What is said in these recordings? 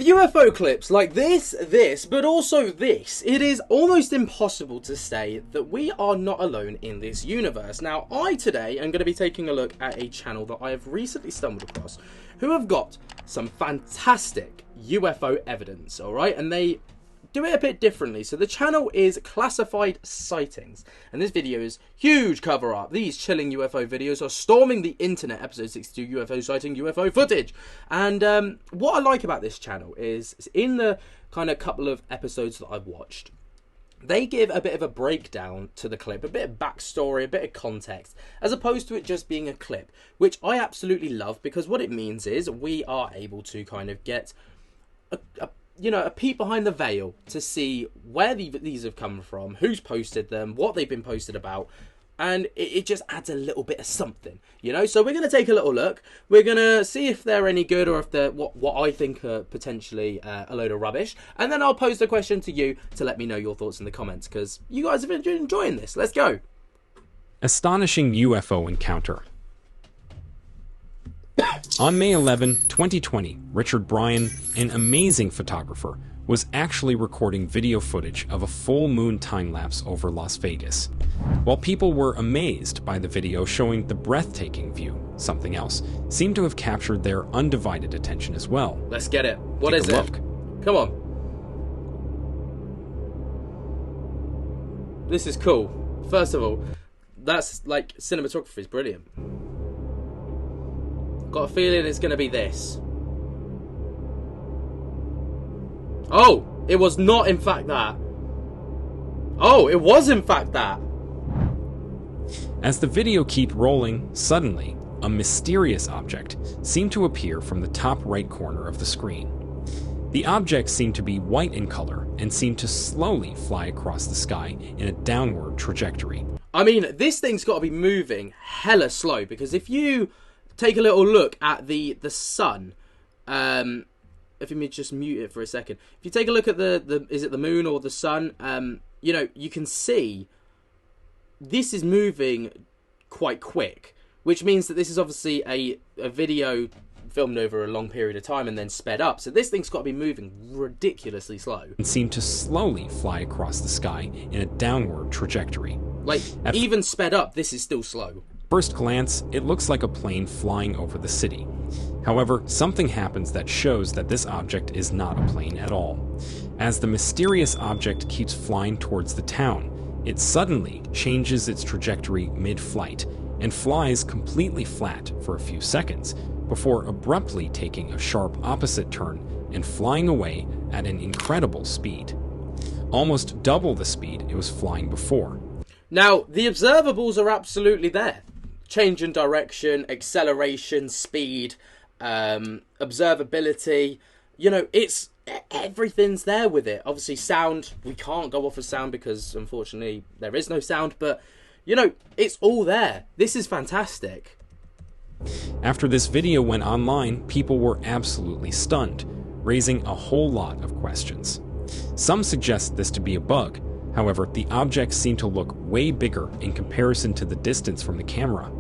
UFO clips like this, but also this. It is almost impossible to say that we are not alone in this universe. Now, I today am going to be taking a look at a channel that I have recently stumbled across, who have got some fantastic UFO evidence, alright? And they do it a bit differently. So the channel is Classified Sightings, and this video is huge cover up. These chilling UFO videos are storming the internet. Episode 62, UFO sighting, UFO footage. And what I like about this channel is in the kind of couple of episodes that I've watched, they give a bit of a breakdown to the clip, a bit of backstory, a bit of context, as opposed to it just being a clip, which I absolutely love, because what it means is we are able to kind of get a peek behind the veil to see where these have come from, who's posted them, what they've been posted about, and it just adds a little bit of something, you know? So we're going to take a little look. We're going to see if they're any good, or if they're what I think are potentially a load of rubbish. And then I'll pose the question to you to let me know your thoughts in the comments, because you guys have been enjoying this. Let's go. Astonishing UFO encounter. On May 11, 2020, Richard Bryan, an amazing photographer, was actually recording video footage of a full moon time-lapse over Las Vegas. While people were amazed by the video showing the breathtaking view, something else seemed to have captured their undivided attention as well. Let's get it. What is it? Come on. This is cool. First of all, that's like cinematography is brilliant. Got a feeling it's going to be this. Oh, it was not in fact that. Oh, it was in fact that. As the video kept rolling, suddenly, a mysterious object seemed to appear from the top right corner of the screen. The object seemed to be white in color and seemed to slowly fly across the sky in a downward trajectory. I mean, this thing's got to be moving hella slow, because if you take a little look at the sun, if you just mute it for a second. If you take a look at is it the moon or the sun? You know, you can see this is moving quite quick, which means that this is obviously a video filmed over a long period of time and then sped up. So this thing's got to be moving ridiculously slow. And seemed to slowly fly across the sky in a downward trajectory. Like, even sped up, this is still slow. First glance, it looks like a plane flying over the city. However, something happens that shows that this object is not a plane at all. As the mysterious object keeps flying towards the town, it suddenly changes its trajectory mid-flight and flies completely flat for a few seconds before abruptly taking a sharp opposite turn and flying away at an incredible speed. Almost double the speed it was flying before. Now, the observables are absolutely there. Change in direction, acceleration, speed, observability. You know, everything's there with it. Obviously, sound, we can't go off of sound because, unfortunately, there is no sound. But, you know, it's all there. This is fantastic. After this video went online, people were absolutely stunned, raising a whole lot of questions. Some suggest this to be a bug. However, the objects seem to look way bigger in comparison to the distance from the camera.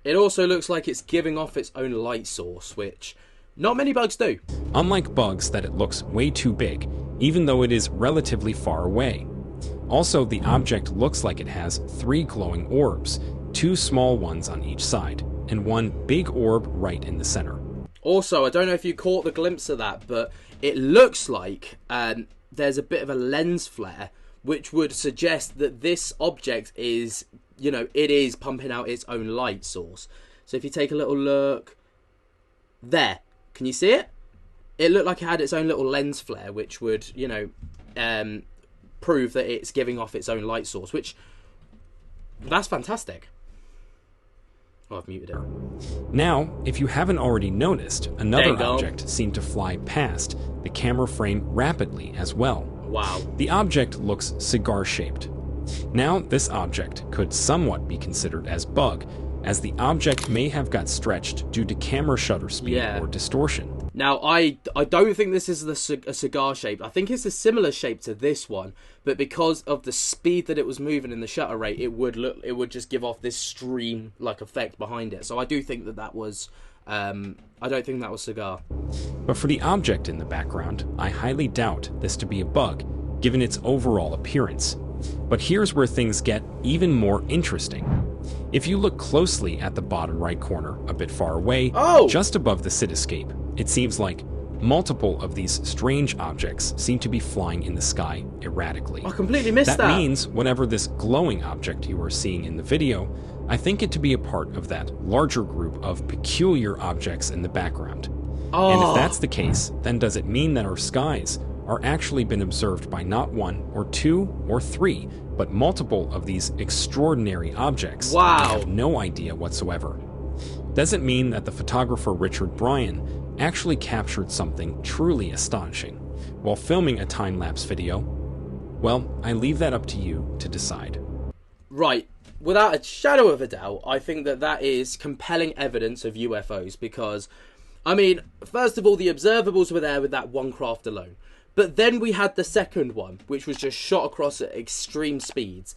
It also looks like it's giving off its own light source, which not many bugs do. Unlike bugs that it looks way too big, even though it is relatively far away. Also, the object looks like it has 3 glowing orbs, 2 small ones on each side, and 1 big orb right in the center. Also, I don't know if you caught the glimpse of that, but it looks like there's a bit of a lens flare, which would suggest that this object is, you know, it is pumping out its own light source. So if you take a little look there, can you see it? It looked like it had its own little lens flare, which would, you know, prove that it's giving off its own light source, which, that's fantastic. Oh, I've muted it. Now, if you haven't already noticed, another object seemed to fly past the camera frame rapidly as well. Wow. The object looks cigar-shaped. Now, this object could somewhat be considered as bug, as the object may have got stretched due to camera shutter speed or distortion. Now, I don't think this is a cigar shape. I think it's a similar shape to this one, but because of the speed that it was moving in the shutter rate, it would just give off this stream-like effect behind it. So I do think that was I don't think that was Cigar. But for the object in the background, I highly doubt this to be a bug, given its overall appearance. But here's where things get even more interesting. If you look closely at the bottom right corner, a bit far away, just above the cityscape, it seems like multiple of these strange objects seem to be flying in the sky erratically. I completely missed that. That means whatever this glowing object you are seeing in the video, I think it to be a part of that larger group of peculiar objects in the background. And if that's the case, then does it mean that our skies are actually been observed by not one or two or three, but multiple of these extraordinary objects that we have no idea whatsoever? Does it mean that the photographer Richard Bryan actually captured something truly astonishing while filming a time-lapse video? Well, I leave that up to you to decide. Right. Without a shadow of a doubt, I think that that is compelling evidence of UFOs because, I mean, first of all, the observables were there with that one craft alone. But then we had the second one, which was just shot across at extreme speeds.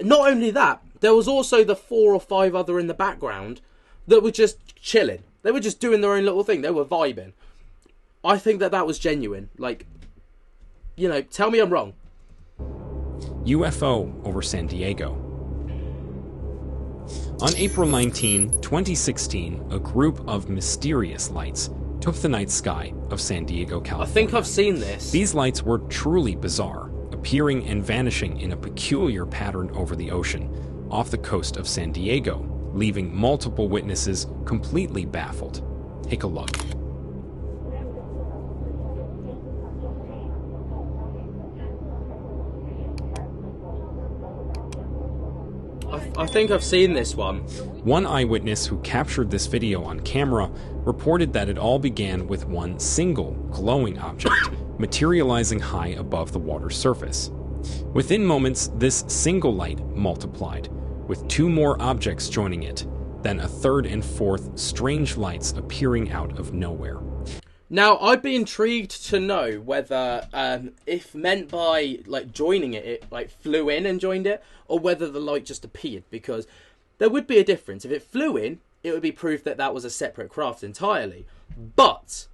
Not only that, there was also the 4 or 5 other in the background that were just chilling. They were just doing their own little thing. They were vibing. I think that that was genuine. Like, you know, tell me I'm wrong. UFO over San Diego. On April 19, 2016, a group of mysterious lights took the night sky of San Diego, California. I think I've seen this. These lights were truly bizarre, appearing and vanishing in a peculiar pattern over the ocean, off the coast of San Diego, leaving multiple witnesses completely baffled. Take a look. I think I've seen this one. One eyewitness who captured this video on camera reported that it all began with one single glowing object materializing high above the water's surface. Within moments, this single light multiplied, with 2 more objects joining it, then a 3rd and 4th strange lights appearing out of nowhere. Now, I'd be intrigued to know whether, if meant by, like, joining it, it, like, flew in and joined it, or whether the light just appeared, because there would be a difference. If it flew in, it would be proof that that was a separate craft entirely. But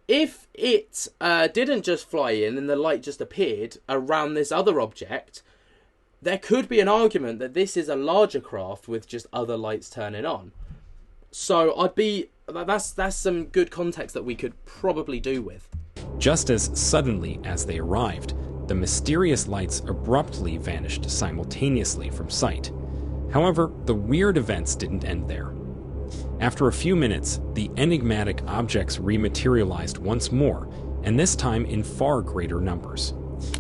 if it didn't just fly in and the light just appeared around this other object, there could be an argument that this is a larger craft with just other lights turning on. So that's some good context that we could probably do with. Just as suddenly as they arrived, the mysterious lights abruptly vanished simultaneously from sight. However, the weird events didn't end there. After a few minutes, the enigmatic objects rematerialized once more, and this time in far greater numbers.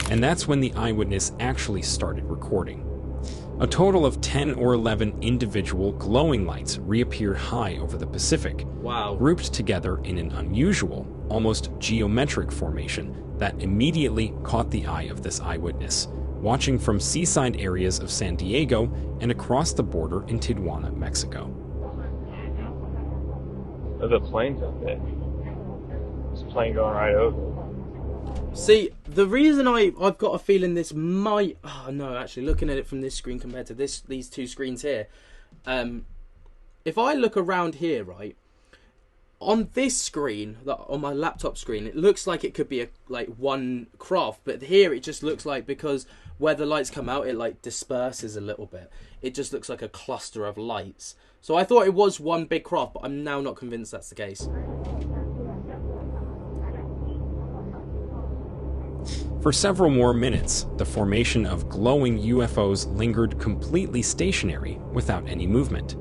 And that's when the eyewitness actually started recording. A total of 10 or 11 individual glowing lights reappeared high over the Pacific, grouped together in an unusual, almost geometric formation that immediately caught the eye of this eyewitness, watching from seaside areas of San Diego and across the border in Tijuana, Mexico. There's a plane up there. There's a plane going right over. See, the reason I've got a feeling this might... Oh, no, actually, looking at it from this screen compared to these 2 screens here. If I look around here, right, on this screen, on my laptop screen, it looks like it could be one craft. But here, it just looks like, because where the lights come out, it, like, disperses a little bit. It just looks like a cluster of lights. So I thought it was one big craft, but I'm now not convinced that's the case. For several more minutes, the formation of glowing UFOs lingered completely stationary without any movement.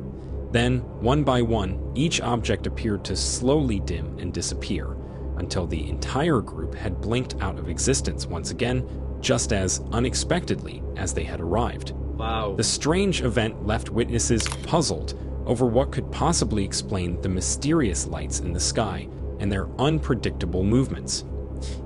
Then, one by one, each object appeared to slowly dim and disappear, until the entire group had blinked out of existence once again, just as unexpectedly as they had arrived. Wow. The strange event left witnesses puzzled over what could possibly explain the mysterious lights in the sky and their unpredictable movements.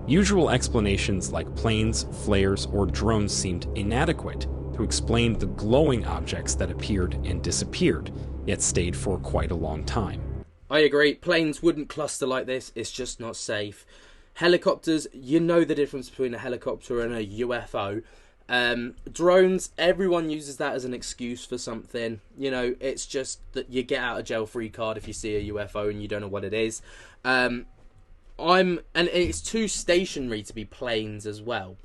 Usual explanations like planes, flares, or drones seemed inadequate to explain the glowing objects that appeared and disappeared, yet stayed for quite a long time. I agree. Planes wouldn't cluster like this. It's just not safe. Helicopters, you know the difference between a helicopter and a UFO. Drones, everyone uses that as an excuse for something. You know, it's just that you get out of jail free card if you see a UFO and you don't know what it is. And it's too stationary to be planes as well.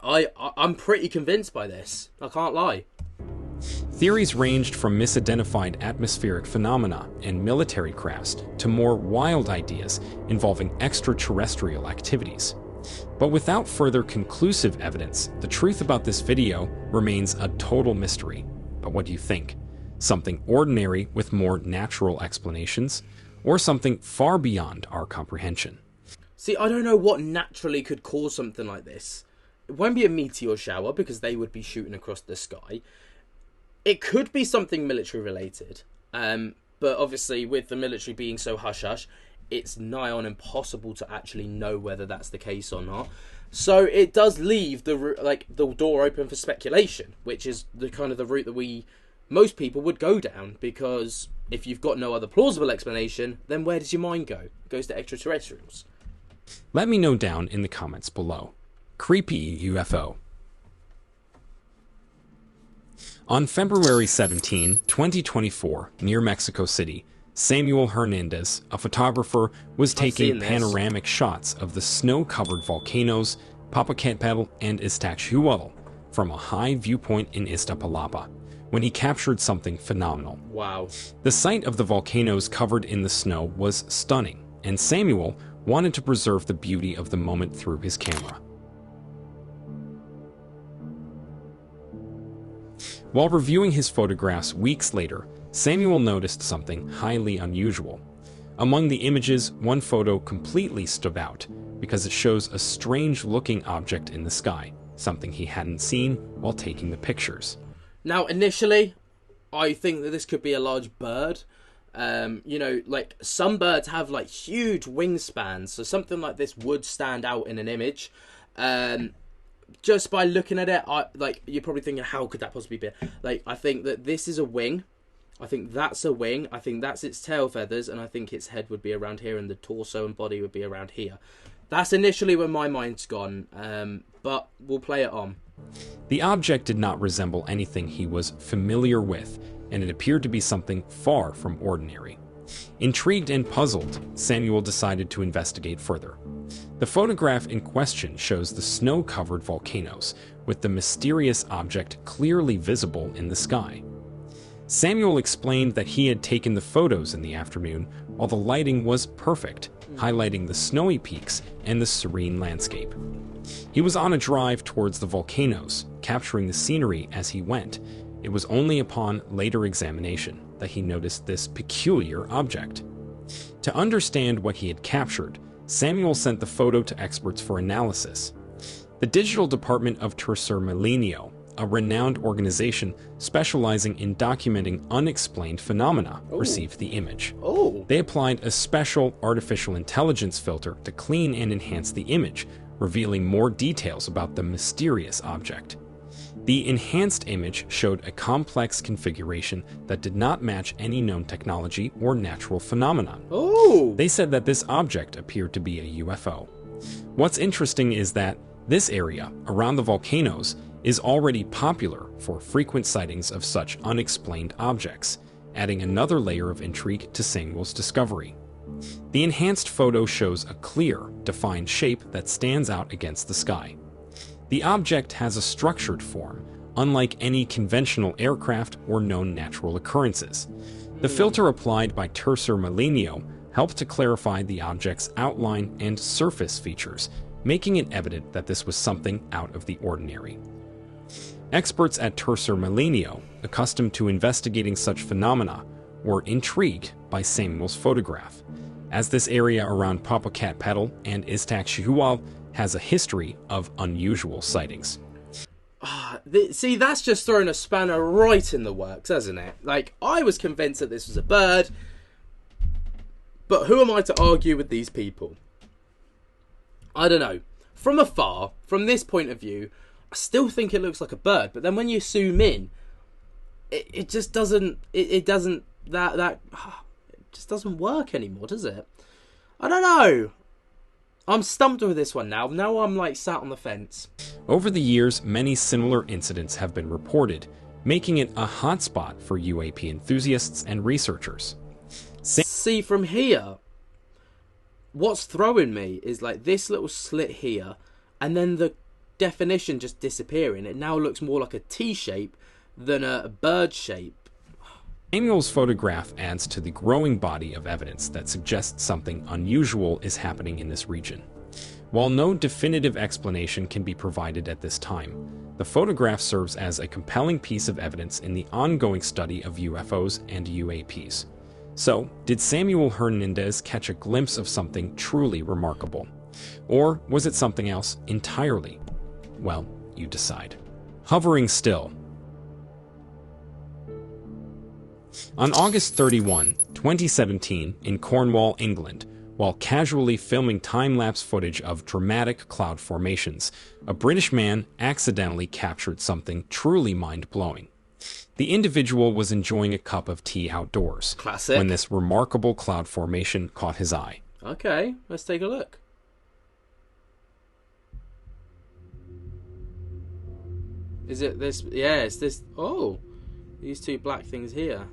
I'm pretty convinced by this. I can't lie. Theories ranged from misidentified atmospheric phenomena and military crafts to more wild ideas involving extraterrestrial activities. But without further conclusive evidence, the truth about this video remains a total mystery. But what do you think? Something ordinary with more natural explanations, or something far beyond our comprehension? See, I don't know what naturally could cause something like this. It won't be a meteor shower because they would be shooting across the sky. It could be something military related, but obviously with the military being so hush-hush, it's nigh on impossible to actually know whether that's the case or not. So it does leave the door open for speculation, which is the kind of the route that most people would go down, because if you've got no other plausible explanation, then where does your mind go? It goes to extraterrestrials. Let me know down in the comments below. Creepy UFO. On February 17, 2024, near Mexico City, Samuel Hernandez, a photographer, was taking panoramic shots of the snow-covered volcanoes Popocatépetl and Iztaccíhuatl from a high viewpoint in Iztapalapa when he captured something phenomenal. Wow. The sight of the volcanoes covered in the snow was stunning, and Samuel wanted to preserve the beauty of the moment through his camera. While reviewing his photographs weeks later, Samuel noticed something highly unusual. Among the images, one photo completely stood out because it shows a strange-looking object in the sky, something he hadn't seen while taking the pictures. Now, initially, I think that this could be a large bird. You know, like some birds have like huge wingspans, so something like this would stand out in an image. Just by looking at it, you're probably thinking, how could that possibly be? Like, I think that this is a wing. I think that's a wing. I think that's its tail feathers, and I think its head would be around here, and the torso and body would be around here. That's initially where my mind's gone, but we'll play it on. The object did not resemble anything he was familiar with, and it appeared to be something far from ordinary. Intrigued and puzzled, Samuel decided to investigate further. The photograph in question shows the snow-covered volcanoes, with the mysterious object clearly visible in the sky. Samuel explained that he had taken the photos in the afternoon while the lighting was perfect, highlighting the snowy peaks and the serene landscape. He was on a drive towards the volcanoes, capturing the scenery as he went. It was only upon later examination that he noticed this peculiar object. To understand what he had captured, Samuel sent the photo to experts for analysis. The digital department of Tercer Milenio, a renowned organization specializing in documenting unexplained phenomena, received the image. They applied a special artificial intelligence filter to clean and enhance the image, revealing more details about the mysterious object. The enhanced image showed a complex configuration that did not match any known technology or natural phenomena. They said that this object appeared to be a UFO. What's interesting is that this area, around the volcanoes, is already popular for frequent sightings of such unexplained objects, adding another layer of intrigue to Samuel's discovery. The enhanced photo shows a clear, defined shape that stands out against the sky. The object has a structured form, unlike any conventional aircraft or known natural occurrences. The filter applied by Tercer Milenio helped to clarify the object's outline and surface features, making it evident that this was something out of the ordinary. Experts at Tercer Milenio, accustomed to investigating such phenomena, were intrigued by Samuel's photograph, as this area around Popocatépetl and Iztaccíhuatl has a history of unusual sightings. See, that's just throwing a spanner right in the works, hasn't it? Like, I was convinced that this was a bird, but who am I to argue with these people? I don't know. From afar, from this point of view, I still think it looks like a bird, but then when you zoom in, it just doesn't, it just doesn't work anymore, does it? I don't know. I'm stumped with this one now. Now I'm like sat on the fence. Over the years, many similar incidents have been reported, making it a hotspot for UAP enthusiasts and researchers. See, from here, what's throwing me is like this little slit here, and then the definition just disappearing. It now looks more like a T shape than a bird shape. Samuel's photograph adds to the growing body of evidence that suggests something unusual is happening in this region. While no definitive explanation can be provided at this time, the photograph serves as a compelling piece of evidence in the ongoing study of UFOs and UAPs. So, did Samuel Hernandez catch a glimpse of something truly remarkable? Or was it something else entirely? Well, you decide. Hovering still. On August 31, 2017, in Cornwall, England, while casually filming time-lapse footage of dramatic cloud formations, a British man accidentally captured something truly mind-blowing. The individual was enjoying a cup of tea outdoors. Classic. When this remarkable cloud formation caught his eye. Okay, let's take a look. Is it this? Yeah, it's this. Oh, these two black things here.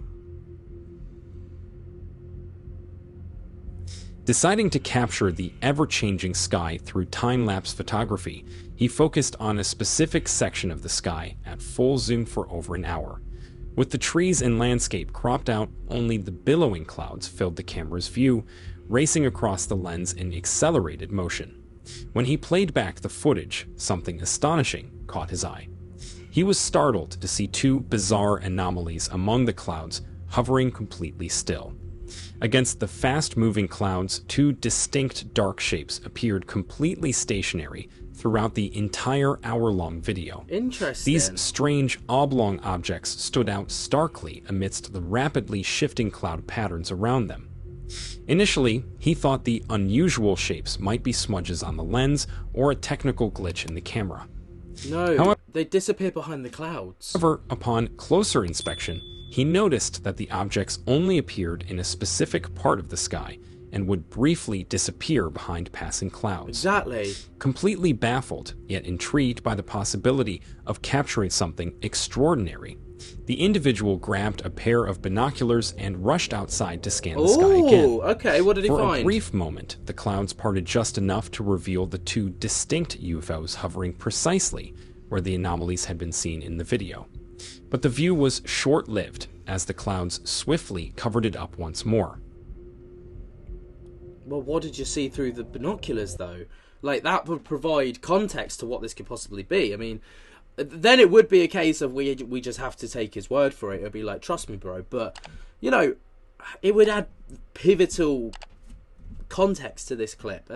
Deciding to capture the ever-changing sky through time-lapse photography, he focused on a specific section of the sky at full zoom for over an hour. With the trees and landscape cropped out, only the billowing clouds filled the camera's view, racing across the lens in accelerated motion. When he played back the footage, something astonishing caught his eye. He was startled to see two bizarre anomalies among the clouds hovering completely still. Against the fast-moving clouds, two distinct dark shapes appeared completely stationary throughout the entire hour-long video. Interesting. These strange oblong objects stood out starkly amidst the rapidly shifting cloud patterns around them. Initially, he thought the unusual shapes might be smudges on the lens or a technical glitch in the camera. No, However, they disappear behind the clouds. upon closer inspection, he noticed that the objects only appeared in a specific part of the sky and would briefly disappear behind passing clouds. Exactly. Completely baffled, yet intrigued by the possibility of capturing something extraordinary, the individual grabbed a pair of binoculars and rushed outside to scan the sky again. Oh, okay, what did he For find? a brief moment, the clouds parted just enough to reveal the two distinct UFOs hovering precisely where the anomalies had been seen in the video. But the view was short-lived, as the clouds swiftly covered it up once more. Well, what did you see through the binoculars, though? Like, that would provide context to what this could possibly be. I mean, then it would be a case of we just have to take his word for it. It would be like, trust me, bro. But, you know, it would add pivotal context to this clip.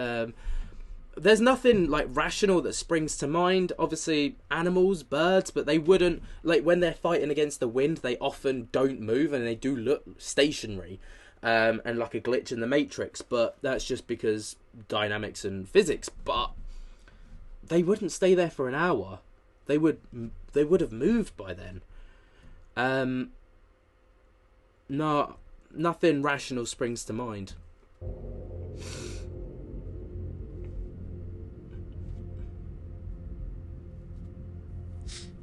There's nothing like rational that springs to mind. Obviously, animals, birds, but they wouldn't, like, when they're fighting against the wind, they often don't move and they do look stationary, and like a glitch in the Matrix. But that's just because dynamics and physics. But they wouldn't stay there for an hour. They would have moved by then. No, nothing rational springs to mind.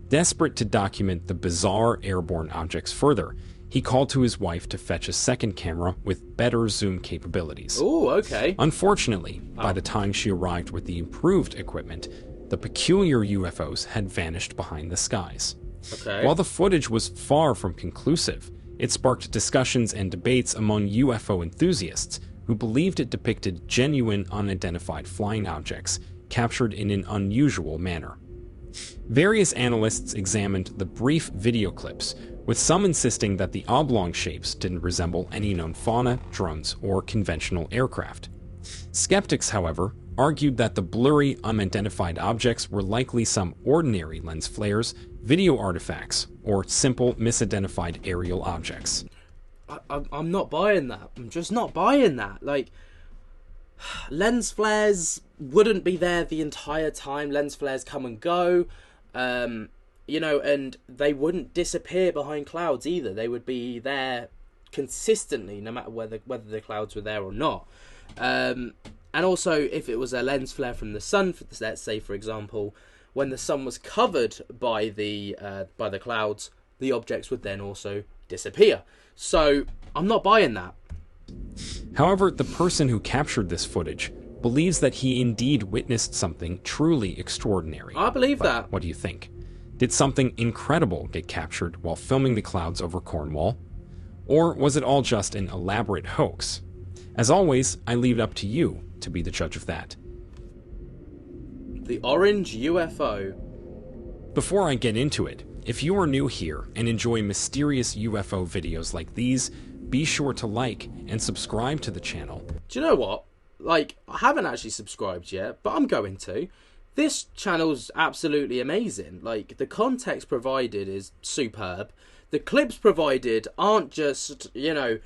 Desperate to document the bizarre airborne objects further, he called to his wife to fetch a second camera with better zoom capabilities. Oh, okay. Unfortunately, by the time she arrived with the improved equipment, the peculiar UFOs had vanished behind the skies. Okay. While the footage was far from conclusive, it sparked discussions and debates among UFO enthusiasts who believed it depicted genuine unidentified flying objects captured in an unusual manner. Various analysts examined the brief video clips, with some insisting that the oblong shapes didn't resemble any known fauna, drones, or conventional aircraft. Skeptics, however, argued that the blurry, unidentified objects were likely some ordinary lens flares, video artifacts, or simple misidentified aerial objects. I'm not buying that. I'm just not buying that. Like, lens flares wouldn't be there the entire time. Lens flares come and go, you know, and they wouldn't disappear behind clouds either. They would be there consistently, no matter whether the clouds were there or not. And also, if it was a lens flare from the sun, let's say, for example, when the sun was covered by the clouds, the objects would then also disappear. So I'm not buying that. However, the person who captured this footage believes that he indeed witnessed something truly extraordinary. I believe that. What do you think? Did something incredible get captured while filming the clouds over Cornwall? Or was it all just an elaborate hoax? As always, I leave it up to you to be the judge of that. The orange UFO. Before I get into it, if you are new here and enjoy mysterious UFO videos like these, be sure to like and subscribe to the channel. Do you know what? Like, I haven't actually subscribed yet, but I'm going to. This channel's absolutely amazing. Like, the context provided is superb. The clips provided aren't just, you know,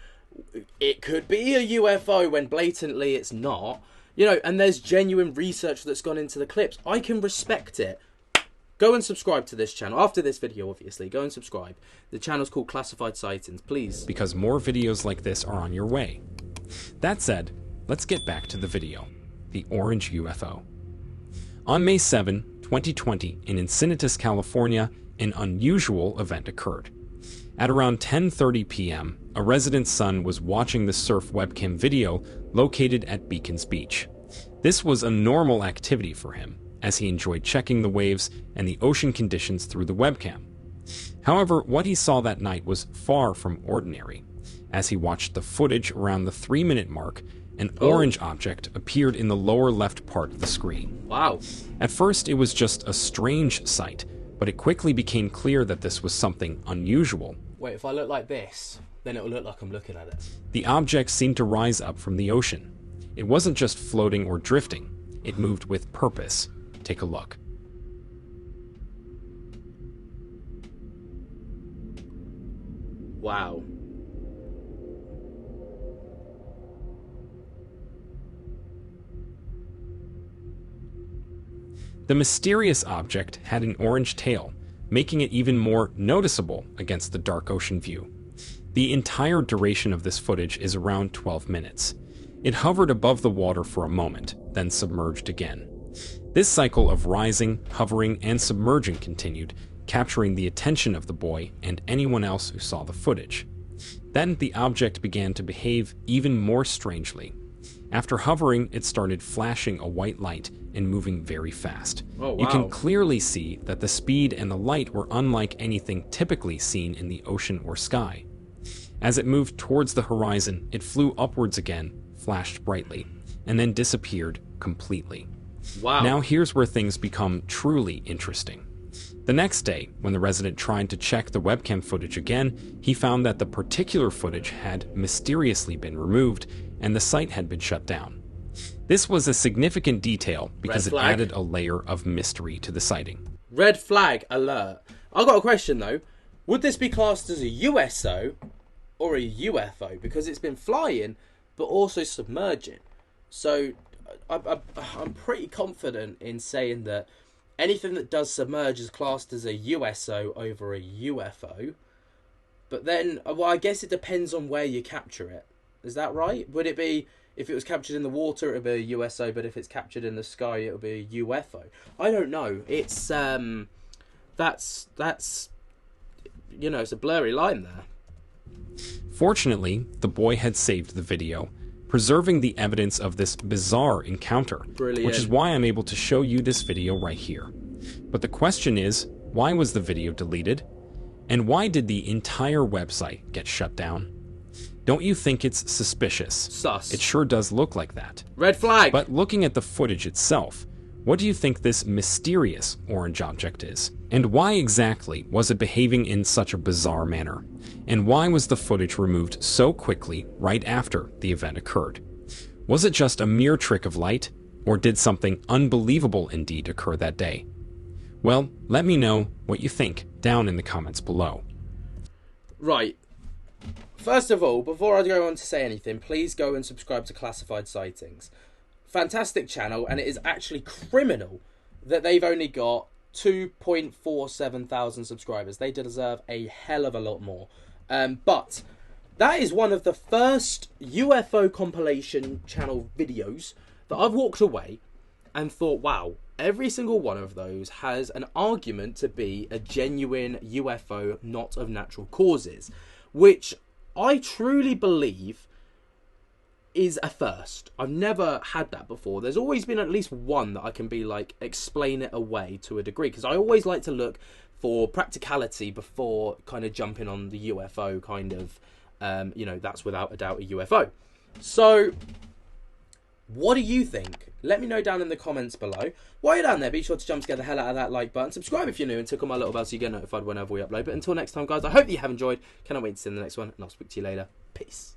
it could be a UFO when blatantly it's not. You know, and there's genuine research that's gone into the clips. I can respect it. Go and subscribe to this channel. After this video, obviously, go and subscribe. The channel's called Classified Sightings, please. Because more videos like this are on your way. That said, let's get back to the video. The orange UFO. On May 7, 2020, in Encinitas, California, an unusual event occurred. At around 10:30 p.m., a resident's son was watching the surf webcam video located at Beacons Beach. This was a normal activity for him, as he enjoyed checking the waves and the ocean conditions through the webcam. However, what he saw that night was far from ordinary. As he watched the footage around the 3-minute mark, an orange object appeared in the lower left part of the screen. Wow. At first, it was just a strange sight, but it quickly became clear that this was something unusual. Wait, if I look like this, then it'll look like I'm looking at it. The object seemed to rise up from the ocean. It wasn't just floating or drifting. It moved with purpose. Take a look. Wow. The mysterious object had an orange tail, making it even more noticeable against the dark ocean view. The entire duration of this footage is around 12 minutes. It hovered above the water for a moment, then submerged again. This cycle of rising, hovering, and submerging continued, capturing the attention of the boy and anyone else who saw the footage. Then the object began to behave even more strangely. After hovering, it started flashing a white light and moving very fast. Oh, wow. You can clearly see that the speed and the light were unlike anything typically seen in the ocean or sky. As it moved towards the horizon, it flew upwards again, flashed brightly, and then disappeared completely. Wow. Now here's where things become truly interesting. The next day, when the resident tried to check the webcam footage again, he found that the particular footage had mysteriously been removed and the site had been shut down. This was a significant detail because it added a layer of mystery to the sighting. Red flag alert. I've got a question though. Would this be classed as a USO or a UFO? Because it's been flying, but also submerging. So I'm pretty confident in saying that anything that does submerge is classed as a USO over a UFO. But then, well, I guess it depends on where you capture it. Is that right? Would it be, if it was captured in the water, it would be a USO, but if it's captured in the sky, it would be a UFO? I don't know. It's, that's, you know, it's a blurry line there. Fortunately, the boy had saved the video, preserving the evidence of this bizarre encounter. Brilliant. Which is why I'm able to show you this video right here. But the question is, why was the video deleted? And why did the entire website get shut down? Don't you think it's suspicious? Sus. It sure does look like that. Red flag. But looking at the footage itself, what do you think this mysterious orange object is? And why exactly was it behaving in such a bizarre manner? And why was the footage removed so quickly right after the event occurred? Was it just a mere trick of light, or did something unbelievable indeed occur that day? Well, let me know what you think down in the comments below. Right. First of all, before I go on to say anything, please go and subscribe to Classified Sightings. Fantastic channel, and it is actually criminal that they've only got 2.47 thousand subscribers. They deserve a hell of a lot more. But that is one of the first UFO compilation channel videos that I've walked away and thought, wow, every single one of those has an argument to be a genuine UFO, not of natural causes, which I truly believe is a first. I've never had that before. There's always been at least one that I can be like, explain it away to a degree, because I always like to look for practicality before kind of jumping on the UFO kind of, you know, that's without a doubt a UFO. So what do you think? Let me know down in the comments below. While you're down there, be sure to jump to get the hell out of that like button. Subscribe if you're new and tickle my little bell so you get notified whenever we upload. But until next time, guys, I hope that you have enjoyed. Cannot wait to see you in the next one, and I'll speak to you later. Peace.